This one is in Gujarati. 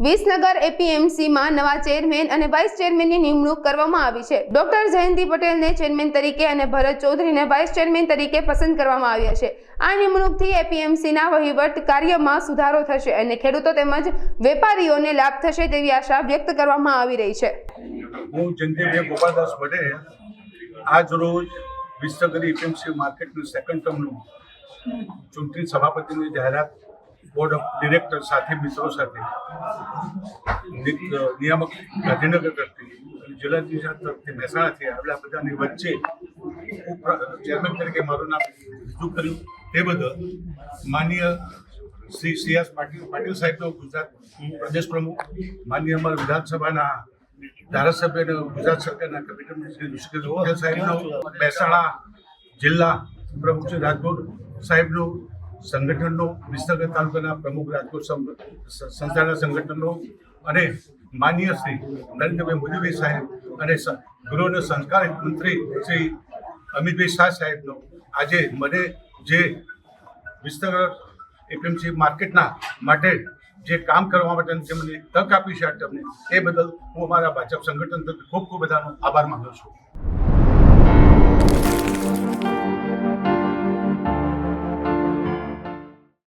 વિસનગર એપીએમસીમાં નવા ચેરમેન અને વાઇસ ચેરમેનની નિમણૂક કરવામાં આવી છે। ડોક્ટર જયંતિ પટેલને ચેરમેન તરીકે અને ભરત ચૌધરીને વાઇસ ચેરમેન તરીકે પસંદ કરવામાં આવ્યા છે। આ નિમણૂકથી એપીએમસીના વહીવટ કાર્યમાં સુધારો થશે અને ખેડૂતો તેમજ વેપારીઓને લાભ થશે તેવી આશા વ્યક્ત કરવામાં આવી રહી છે। હું જયંતિભાઈ ગોપાલદાસ પટેલ આજ રોજ વિસનગર એપીએમસી માર્કેટનું સેકન્ડ ટર્મનું ચૂંટણી સભાપતિની જાહેરાત બોર્ડ ઓફ ડિરેક્ટર સાથે મિત્રો સાથે નિયામક ગાંધીનગર તરફથી જિલ્લા તરફથી મહેસાણાથી આવેલા બધાની વચ્ચે ચેરમેન તરીકે મારું નામ રજૂ કર્યું તે બદલ માનનીય શ્રી સી.આર. પાટીલ સાહેબનો ગુજરાત પ્રદેશ પ્રમુખ, માનનીય અમારા વિધાનસભાના ધારાસભ્ય અને ગુજરાત સરકારના કેબિનેટ શ્રી ઋષિકેશ સાહેબનો, મહેસાણા જિલ્લા પ્રમુખ શ્રી રાજકોટ સાહેબનો, સંગઠનનો વિસનગર તાલુકાના પ્રમુખ રાજકોટ સંસ્થાના સંગઠનનો અને માનનીય શ્રી નરેન્દ્રભાઈ મોદીભાઈ સાહેબ અને ગૃહ અને સંસ્કાર મંત્રી શ્રી અમિતભાઈ શાહ સાહેબનો આજે મને જે વિસનગર એપીએમસી માર્કેટના માટે જે કામ કરવા માટે જે મને તક આપી છે તમને એ બદલ હું અમારા ભાજપ સંગઠન તરફથી ખૂબ ખૂબ બધાનો આભાર માનું છું।